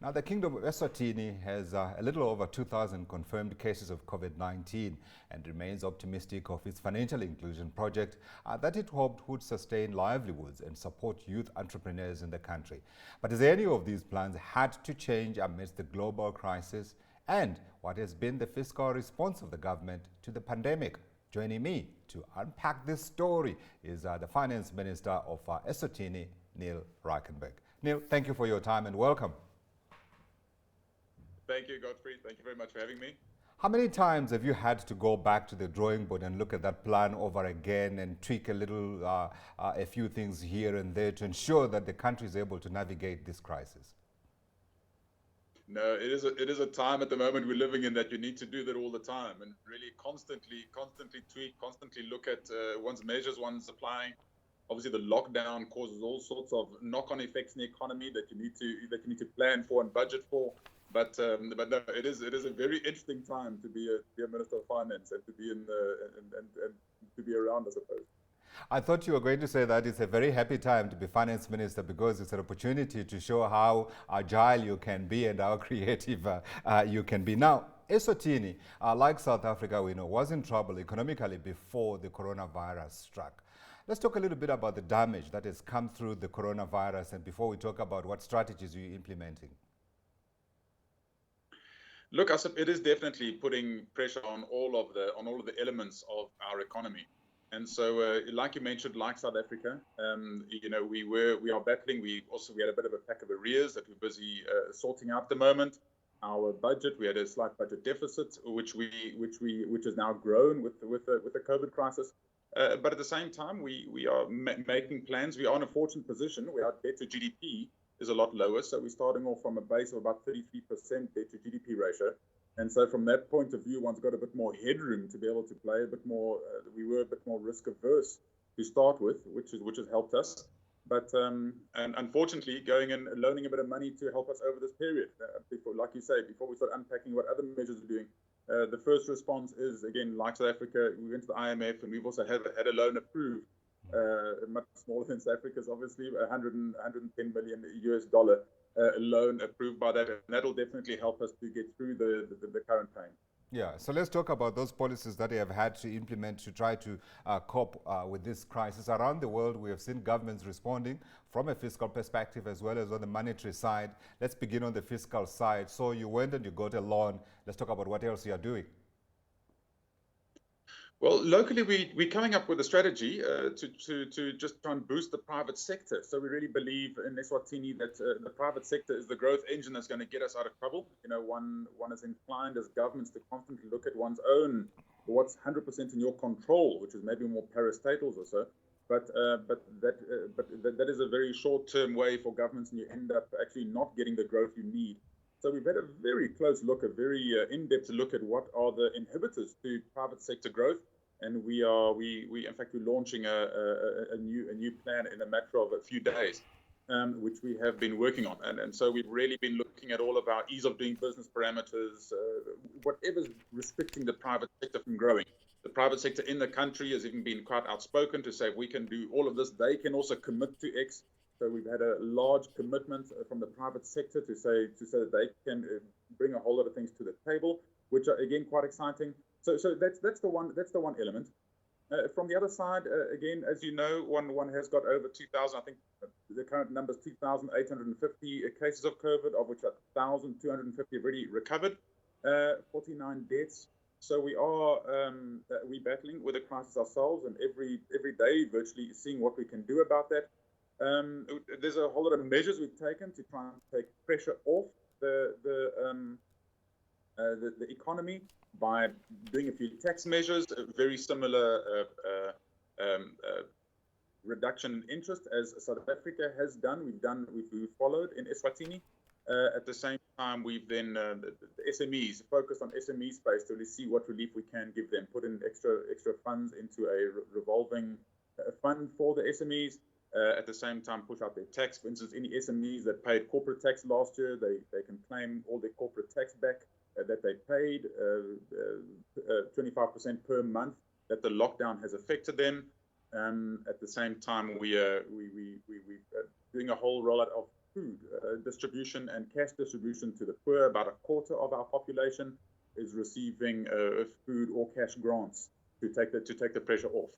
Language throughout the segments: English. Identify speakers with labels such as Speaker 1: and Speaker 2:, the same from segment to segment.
Speaker 1: Now, the Kingdom of Eswatini has a little over 2,000 confirmed cases of COVID-19 and remains optimistic of its financial inclusion project that it hoped would sustain livelihoods and support youth entrepreneurs in the country. But has any of these plans had to change amidst the global crisis? And what has been the fiscal response of the government to the pandemic? Joining me to unpack this story is the Finance Minister of Eswatini, Neal Rijkenberg. Neal, thank you for your time and welcome.
Speaker 2: Thank you, Godfrey. Thank you very much for having me.
Speaker 1: How many times have you had to go back to the drawing board and look at that plan over again and tweak a few things here and there to ensure that the country is able to navigate this crisis?
Speaker 2: No, it is a time at the moment we're living in that you need to do that all the time and really constantly tweak, constantly look at one's measures one's applying. Obviously, the lockdown causes all sorts of knock-on effects in the economy that you need to plan for and budget for. But no, it is a very interesting time to be a Minister of Finance and to be and to be around, I suppose.
Speaker 1: I thought you were going to say that it's a very happy time to be Finance Minister because it's an opportunity to show how agile you can be and how creative you can be. Now, Eswatini, like South Africa, we know, was in trouble economically before the coronavirus struck. Let's talk a little bit about the damage that has come through the coronavirus and before we talk about what strategies you're implementing.
Speaker 2: Look, it is definitely putting pressure on all of the elements of our economy, and so, like you mentioned, like South Africa, we are battling. We had a bit of a pack of arrears that we're busy sorting out at the moment. Our budget, we had a slight budget deficit, which has now grown with the COVID crisis. But at the same time, we are making plans. We are in a fortunate position where our debt to GDP is a lot lower. So we're starting off from a base of about 33% debt to GDP ratio. And so from that point of view, one's got a bit more headroom to be able to play a bit more. We were a bit more risk averse to start with, which has helped us. But and unfortunately, going and loaning a bit of money to help us over this period. Like you say, before we start unpacking what other measures are doing, the first response is, again, like South Africa, we went to the IMF and we've also had a loan approved. Much smaller than South Africa's, obviously, $110 million loan approved by that, and that'll definitely help us to get through the current pain.
Speaker 1: Yeah, so let's talk about those policies that they have had to implement to try to cope with this crisis. Around the world, we have seen governments responding from a fiscal perspective as well as on the monetary side. Let's begin on the fiscal side. So you went and you got a loan. Let's talk about what else you are doing.
Speaker 2: Well, locally, we're coming up with a strategy to just try and boost the private sector. So we really believe in Eswatini that the private sector is the growth engine that's going to get us out of trouble. You know, one is inclined as governments to constantly look at one's own, what's 100% in your control, which is maybe more parastatals or so. But that is a very short-term way for governments, and you end up actually not getting the growth you need. So we've had a very close look, a very in-depth look at what are the inhibitors to private sector growth. And we're launching a new plan in a matter of a few days, which we have been working on. And so we've really been looking at all of our ease of doing business parameters, whatever's restricting the private sector from growing. The private sector in the country has even been quite outspoken to say, if we can do all of this, they can also commit to X. So we've had a large commitment from the private sector to say that they can bring a whole lot of things to the table, which are, again, quite exciting. So that's the one element. From the other side, again, as you know, one has got over 2,000. I think the current number is 2,850 cases of COVID, of which 1,250 have already recovered, 49 deaths. So we're battling with the crisis ourselves, and every day virtually seeing what we can do about that. There's a whole lot of measures we've taken to try and take pressure off the economy by doing a few tax measures, a very similar reduction in interest as South Africa has done. We've followed in Eswatini. At the same time, we've then the SMEs, focused on SME space to really see what relief we can give them, put in extra funds into a revolving fund for the SMEs. At the same time, push out their tax. For instance, any SMEs that paid corporate tax last year, they can claim all their corporate tax back that they paid, 25% per month that the lockdown has affected them. At the same time, we're doing a whole rollout of food distribution and cash distribution to the poor. About a quarter of our population is receiving food or cash grants to take the pressure off.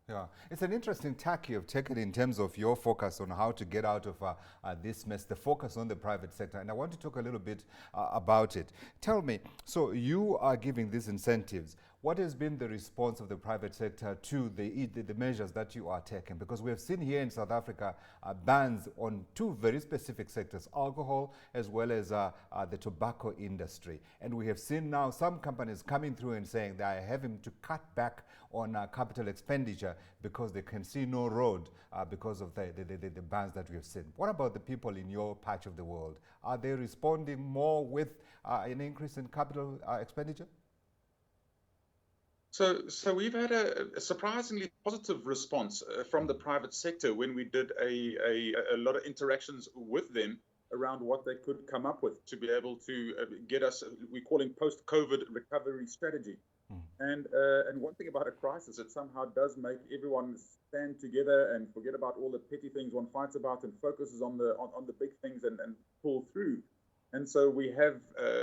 Speaker 1: Yeah, it's an interesting tack you've taken in terms of your focus on how to get out of this mess, the focus on the private sector. And I want to talk a little bit about it. Tell me, so you are giving these incentives. What has been the response of the private sector to the measures that you are taking? Because we have seen here in South Africa bans on two very specific sectors, alcohol as well as the tobacco industry. And we have seen now some companies coming through and saying they are having to cut back on capital expenditure because they can see no road because of the bans that we have seen. What about the people in your patch of the world? Are they responding more with an increase in capital expenditure?
Speaker 2: So we've had a surprisingly positive response from the private sector when we did a lot of interactions with them around what they could come up with to be able to get us, we're calling post-COVID recovery strategy. And one thing about a crisis, it somehow does make everyone stand together and forget about all the petty things one fights about and focuses on the big things and pull through. And so we have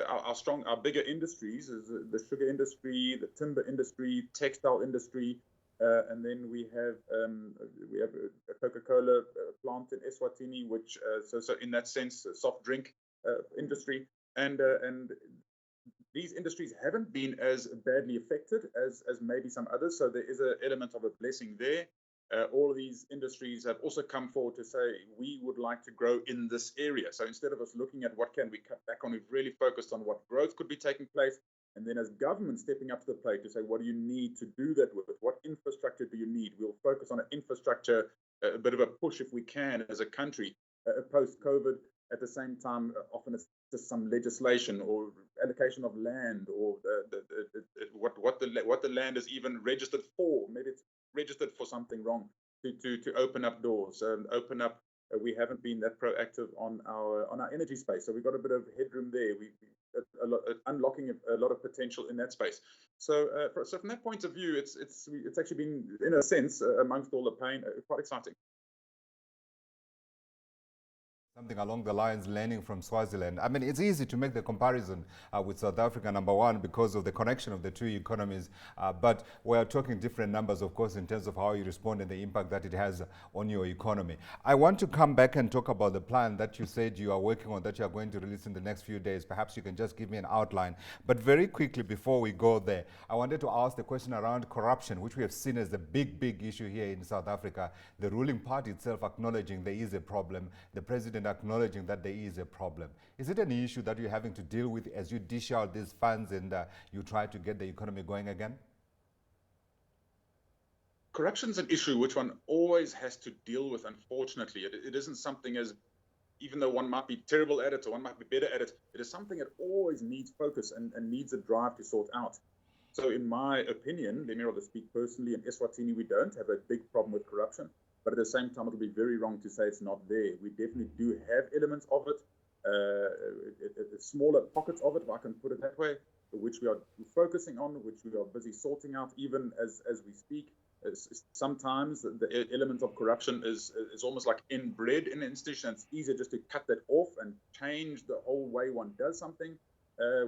Speaker 2: our bigger industries is the sugar industry, the timber industry, textile industry, and then we have a Coca-Cola plant in eSwatini, which so in that sense, a soft drink industry, and these industries haven't been as badly affected as maybe some others. So there is an element of a blessing there. All of these industries have also come forward to say, we would like to grow in this area. So instead of us looking at what can we cut back on, we've really focused on what growth could be taking place. And then as government stepping up to the plate to say, what do you need to do that with? What infrastructure do you need? We'll focus on an infrastructure, a bit of a push if we can as a country, post-COVID. At the same time, often it's just some legislation or allocation of land or what the land is even registered for. Maybe it's registered for something wrong to open up doors and open up. We haven't been that proactive on our energy space, so we've got a bit of headroom there. Unlocking a lot of potential in that space. So from that point of view, it's actually been, in a sense, amongst all the pain, quite exciting.
Speaker 1: Something along the lines learning from Swaziland. I mean, it's easy to make the comparison with South Africa, number one, because of the connection of the two economies. But we're talking different numbers, of course, in terms of how you respond and the impact that it has on your economy. I want to come back and talk about the plan that you said you are working on, that you are going to release in the next few days. Perhaps you can just give me an outline. But very quickly, before we go there, I wanted to ask the question around corruption, which we have seen as the big issue here in South Africa. The ruling party itself acknowledging there is a problem. The president acknowledging that there is a problem. Is it an issue that you're having to deal with as you dish out these funds and you try to get the economy going again?
Speaker 2: Corruption's an issue which one always has to deal with, unfortunately. It isn't something as, even though one might be terrible at it or one might be better at it, it is something that always needs focus and needs a drive to sort out. So in my opinion, let me rather speak personally, in Eswatini we don't have a big problem with corruption. But at the same time, it would be very wrong to say it's not there. We definitely do have elements of it, smaller pockets of it, if I can put it that way, which we are focusing on, which we are busy sorting out, even as we speak. Sometimes the element of corruption is almost like inbred in an institution. It's easier just to cut that off and change the whole way one does something.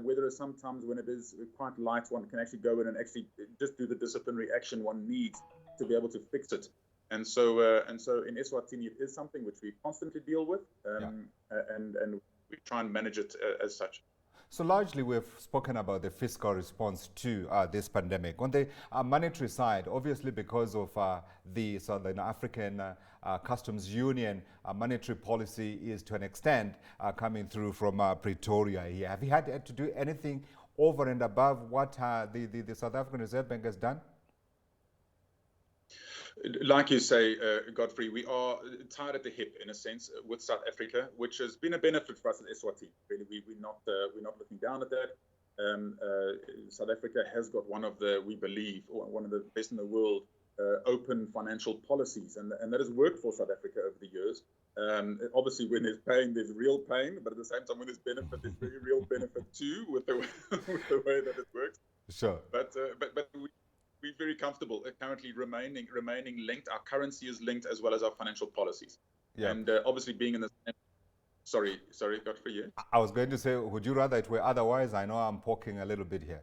Speaker 2: Whether sometimes when it is quite light, one can actually go in and actually just do the disciplinary action one needs to be able to fix it. And so in Eswatini, it is something which we constantly deal with, and we try and manage it as such.
Speaker 1: So largely we've spoken about the fiscal response to this pandemic. On the monetary side, obviously because of the Southern African Customs Union, monetary policy is to an extent coming through from Pretoria here. Have you had to do anything over and above what the South African Reserve Bank has done?
Speaker 2: Like you say, Godfrey, we are tied at the hip in a sense with South Africa, which has been a benefit for us at Eswatini. Really, we're not looking down at that. South Africa has got one of the best in the world open financial policies, and that has worked for South Africa over the years. Obviously, when there's pain, there's real pain, but at the same time, when there's benefit, there's very real benefit too with the way that it works.
Speaker 1: Sure.
Speaker 2: But we're very comfortable currently remaining linked. Our currency is linked as well as our financial policies. Yeah. And obviously being in the Sorry, Godfrey, yeah?
Speaker 1: I was going to say, would you rather it were otherwise? I know I'm poking a little bit here.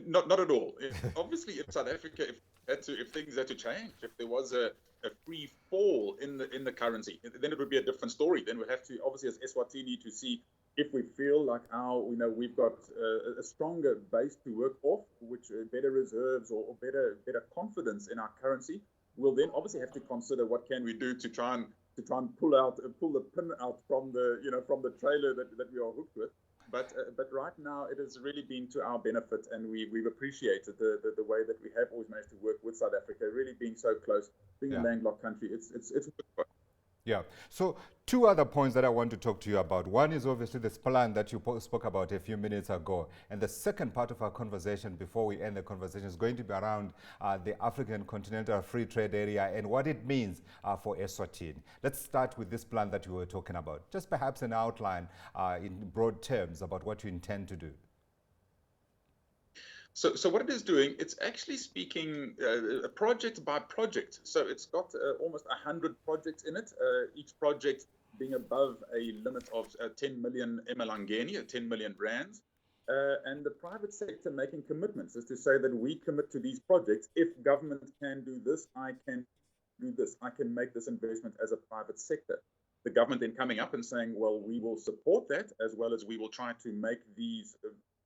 Speaker 2: Not at all. Obviously, if South Africa, if things had to change, if there was a free fall in the currency, then it would be a different story. Then we'd have to, obviously, as Eswatini, to see if we feel like we've got a stronger base to work off, which better reserves or better confidence in our currency. We'll then obviously have to consider what can we do to try and pull the pin out from the trailer that we are hooked with. But right now, it has really been to our benefit, and we've appreciated the way that we have always managed to work with South Africa, really being so close, being a landlocked country. It's good.
Speaker 1: Yeah. So two other points that I want to talk to you about. One is obviously this plan that you spoke about a few minutes ago. And the second part of our conversation before we end the conversation is going to be around the African Continental Free Trade Area and what it means for Eswatini. Let's start with this plan that you were talking about. Just perhaps an outline in broad terms about what you intend to do.
Speaker 2: So what it is doing, it's actually speaking project by project. So it's got almost 100 projects in it, each project being above a limit of 10 million emalangeni, 10 million rands. And the private sector making commitments is to say that we commit to these projects. If government can do this, I can do this. I can make this investment as a private sector. The government then coming up and saying, well, we will support that, as well as we will try to make these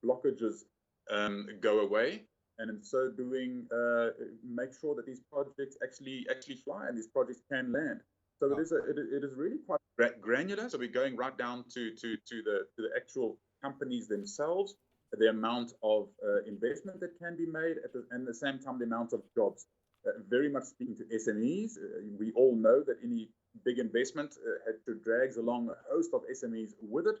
Speaker 2: blockages go away, and in so doing, make sure that these projects actually fly and these projects can land. So it is really quite granular. So we're going right down to the actual companies themselves, the amount of investment that can be made, and at the same time the amount of jobs. Very much speaking to SMEs, we all know that any big investment drags along a host of SMEs with it,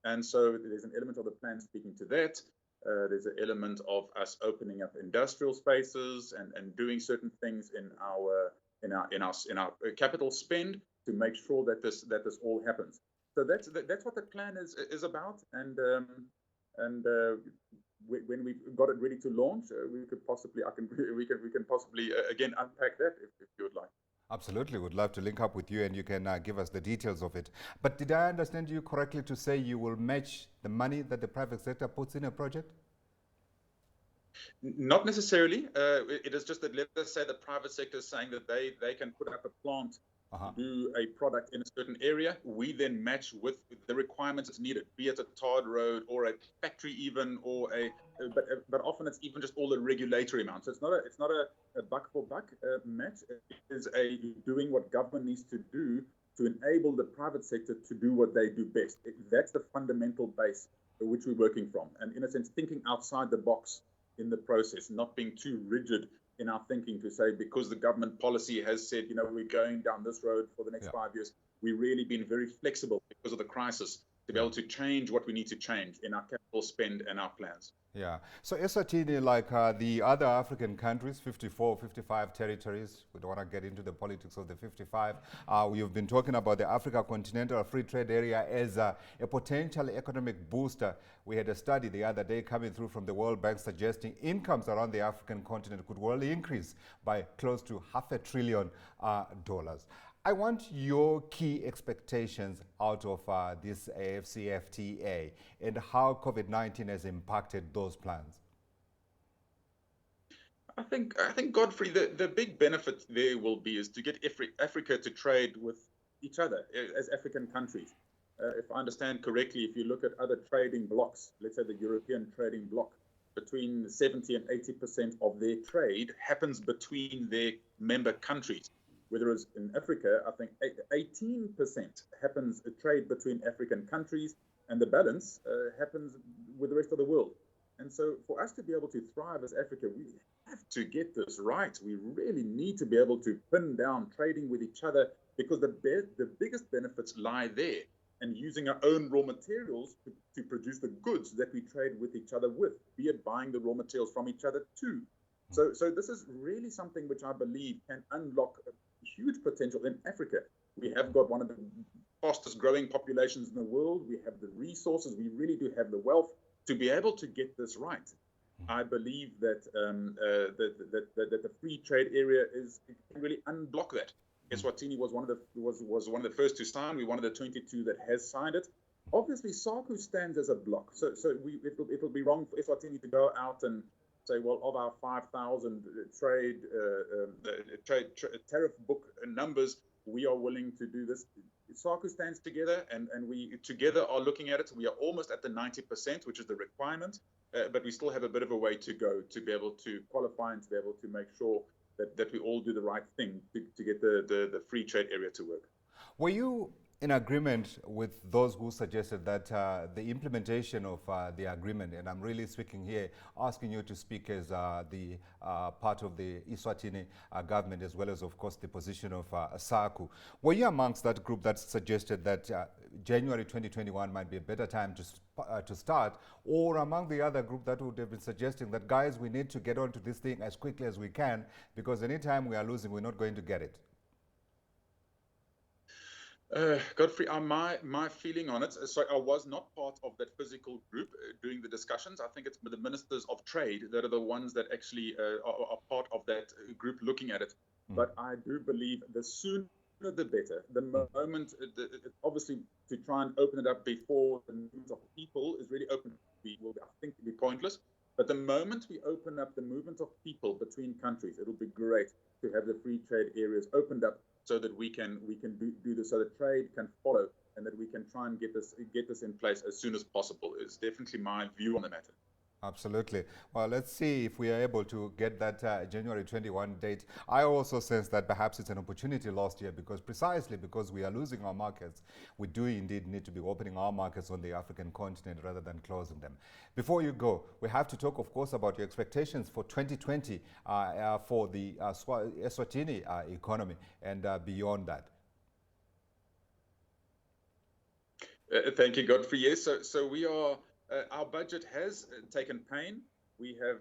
Speaker 2: and so there's an element of the plan speaking to that. There's an element of us opening up industrial spaces and doing certain things in our capital spend to make sure that this all happens. So that's what the plan is about. And when we've got it ready to launch, we can possibly again unpack that if you would like.
Speaker 1: Absolutely. Would love to link up with you and you can give us the details of it. But did I understand you correctly to say you will match the money that the private sector puts in a project?
Speaker 2: Not necessarily. It is just that, let us say the private sector is saying that they can put up a plant, do a product in a certain area. We then match with the requirements that's needed, be it a tarred road or a factory even, or but often it's even just all the regulatory amounts. So it's not a buck for buck match. It is a doing what government needs to do to enable the private sector to do what they do best. That's the fundamental base which we're working from, and in a sense thinking outside the box in the process, not being too rigid in our thinking to say, because the government policy has said, we're going down this road for the next 5 years. We've really been very flexible because of the crisis to be able to change what we need to change in our capital spend and our plans.
Speaker 1: Yeah. So Eswatini, like the other African countries, 54, 55 territories, we don't want to get into the politics of the 55. We've been talking about the Africa Continental Free Trade Area as a potential economic booster. We had a study the other day coming through from the World Bank suggesting incomes around the African continent could well increase by close to $500 billion. I want your key expectations out of this AFCFTA and how COVID-19 has impacted those plans.
Speaker 2: I think Godfrey, the big benefit there will be is to get Africa to trade with each other as African countries. If I understand correctly, if you look at other trading blocks, let's say the European trading bloc, between 70 and 80% of their trade happens between their member countries. Whereas in Africa, I think 18% happens trade between African countries, and the balance happens with the rest of the world. And so for us to be able to thrive as Africa, we have to get this right. We really need to be able to pin down trading with each other, because the biggest benefits lie there, and using our own raw materials to produce the goods that we trade with each other with, be it buying the raw materials from each other too. So this is really something which I believe can unlock huge potential in Africa. We have got one of the fastest growing populations in the world. We have the resources. We really do have the wealth to be able to get this right. I believe that that the free trade area can really unblock that. Eswatini was one of the first to sign. We're one of the 22 that has signed it. Obviously, SACU stands as a block, so it'll be wrong for Eswatini to go out and say, well, of our 5,000 tariff book numbers, we are willing to do this. SACU stands together, and we together are looking at it. We are almost at the 90%, which is the requirement, but we still have a bit of a way to go to be able to qualify and to be able to make sure that we all do the right thing to get the free trade area to work.
Speaker 1: Were you in agreement with those who suggested that the implementation of the agreement, and I'm really speaking here, asking you to speak as the part of the eSwatini government, as well as, of course, the position of SACU. Were you amongst that group that suggested that January 2021 might be a better time to start, or among the other group that would have been suggesting that, guys, we need to get onto this thing as quickly as we can, because anytime we are losing, we're not going to get it?
Speaker 2: Godfrey, my feeling on it, so I was not part of that physical group doing the discussions. I think it's the ministers of trade that are the ones that actually are part of that group looking at it. But I do believe the sooner the better. The moment, obviously, to try and open it up before the movement of people is really open, will, I think, be pointless. But the moment we open up the movement of people between countries, it'll be great to have the free trade areas opened up, so that we can do this, so that trade can follow, and that we can try and get this in place as soon as possible. Is definitely my view on the matter.
Speaker 1: Absolutely. Well, let's see if we are able to get that January 21 date. I also sense that perhaps it's an opportunity lost here, precisely because we are losing our markets. We do indeed need to be opening our markets on the African continent rather than closing them. Before you go, we have to talk, of course, about your expectations for 2020 for the Eswatini economy and beyond that.
Speaker 2: Thank you, Godfrey. Yes, so we are. Our budget has taken pain. We have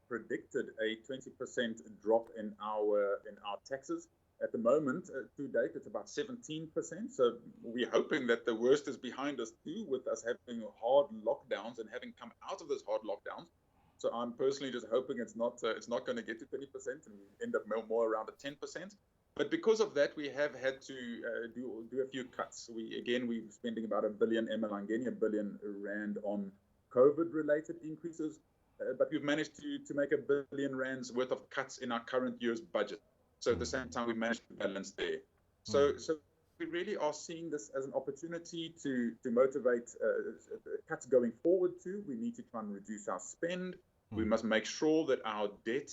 Speaker 2: predicted a 20% drop in our taxes. At the moment, to date, it's about 17%. So we're hoping that the worst is behind us too, with us having hard lockdowns and having come out of those hard lockdowns. So I'm personally just hoping it's not going to get to 20% and we end up more around a 10%. But because of that, we have had to do a few cuts. We're spending about 1 billion MLangeni, 1 billion rand on COVID-related increases. But we've managed to make 1 billion rands worth of cuts in our current year's budget. So at the same time, we managed to balance there. So we really are seeing this as an opportunity to motivate cuts going forward too. We need to try and reduce our spend. We must make sure that our debt,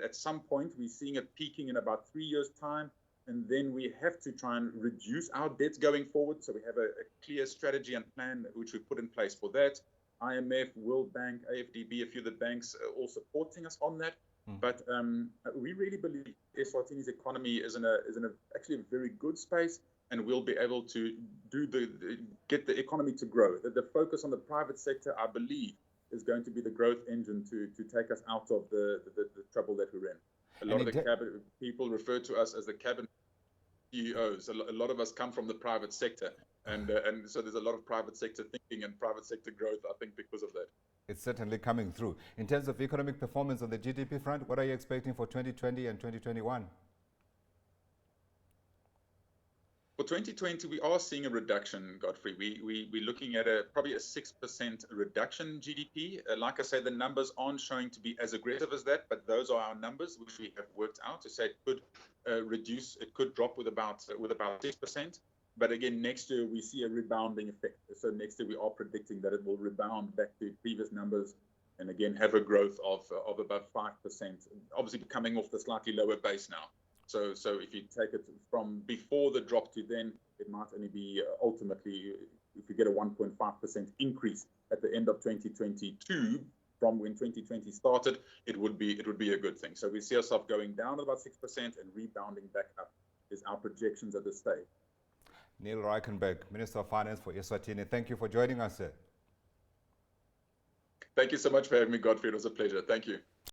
Speaker 2: at some point, we're seeing it peaking in about 3 years' time, and then we have to try and reduce our debt going forward. So we have a clear strategy and plan which we put in place for that. IMF, World Bank, AFDB, a few of the banks are all supporting us on that. But we really believe Eswatini's economy is in actually a very good space, and we'll be able to get the economy to grow. The focus on the private sector, I believe, is going to be the growth engine to take us out of the trouble that we're in. A lot of the cabinet people refer to us as the cabinet CEOs. A lot of us come from the private sector, and so there's a lot of private sector thinking and private sector growth, I think, because of that.
Speaker 1: It's certainly coming through. In terms of economic performance on the GDP front, what are you expecting for 2020 and 2021?
Speaker 2: For 2020, we are seeing a reduction, Godfrey. We're looking at probably a 6% reduction in GDP. Like I said, the numbers aren't showing to be as aggressive as that, but those are our numbers, which we have worked out to say it could reduce, it could drop with about 6%. But again, next year we see a rebounding effect. So next year we are predicting that it will rebound back to previous numbers and again have a growth of about 5%, obviously coming off the slightly lower base now. So if you take it from before the drop to then, it might only be ultimately, if you get a 1.5% increase at the end of 2022 from when 2020 started, it would be a good thing. So we see ourselves going down about 6% and rebounding back up is our projections at this stage.
Speaker 1: Neal Rijkenberg, Minister of Finance for Eswatini. Thank you for joining us, sir.
Speaker 2: Thank you so much for having me, Godfrey. It was a pleasure. Thank you.